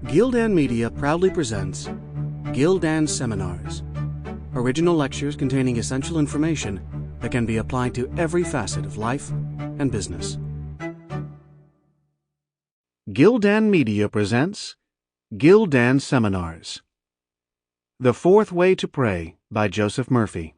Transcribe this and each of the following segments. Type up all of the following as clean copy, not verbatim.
Gildan Media proudly presents Gildan Seminars, original lectures containing essential information that can be applied to every facet of life and business. Gildan Media presents Gildan Seminars. The Fourth Way to Pray by Joseph Murphy.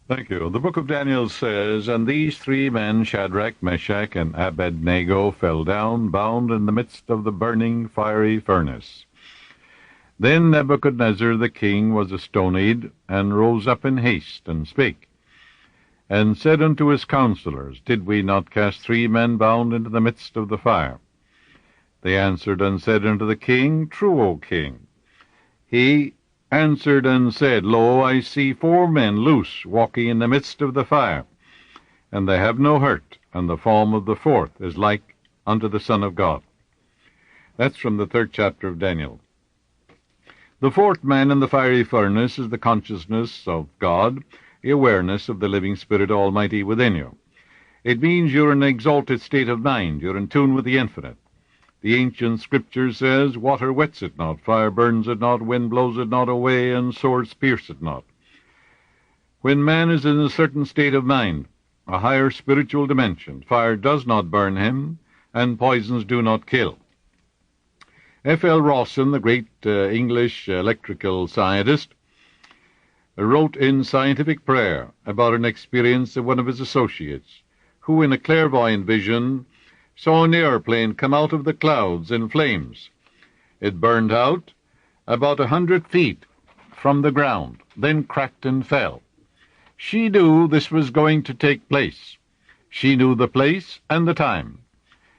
Thank you. The book of Daniel says, "And these three men, Shadrach, Meshach, and Abednego, fell down, bound in the midst of the burning fiery furnace. Then Nebuchadnezzar the king was astonied, and rose up in haste, and spake, and said unto his counselors, Did we not cast three men bound into the midst of the fire? They answered and said unto the king, True, O king. He answered and said, Lo, I see 4 men loose, walking in the midst of the fire, and they have no hurt, and the form of the fourth is like unto the Son of God." That's from the 3rd chapter of Daniel. The fourth man in the fiery furnace is the consciousness of God, the awareness of the living Spirit Almighty within you. It means you're in an exalted state of mind, you're in tune with the infinite. The ancient scripture says, Water wets it not, fire burns it not, wind blows it not away, and swords pierce it not. When man is in a certain state of mind, a higher spiritual dimension, fire does not burn him, and poisons do not kill. F.L. Rawson, the great English electrical scientist, wrote in Scientific Prayer about an experience of one of his associates, who in a clairvoyant vision saw an airplane come out of the clouds in flames. It burned out about 100 feet from the ground, then cracked and fell. She knew this was going to take place. She knew the place and the time.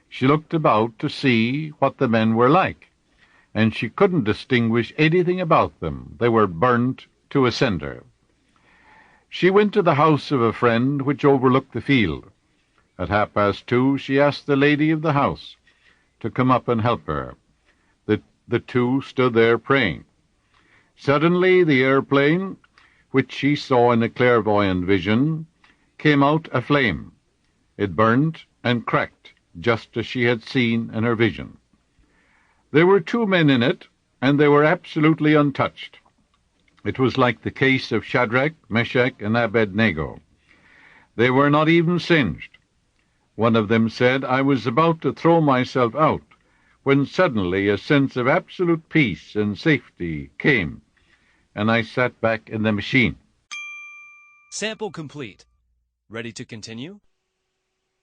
She looked about to see what the men were like, and she couldn't distinguish anything about them. They were burnt to a cinder. She went to the house of a friend which overlooked the field. At 2:30, she asked the lady of the house to come up and help her. The two stood there praying. Suddenly the airplane, which she saw in a clairvoyant vision, came out aflame. It burned and cracked, just as she had seen in her vision. There were 2 men in it, and they were absolutely untouched. It was like the case of Shadrach, Meshach, and Abednego. They were not even singed. One of them said, I was about to throw myself out, when suddenly a sense of absolute peace and safety came, and I sat back in the machine. Sample complete. Ready to continue?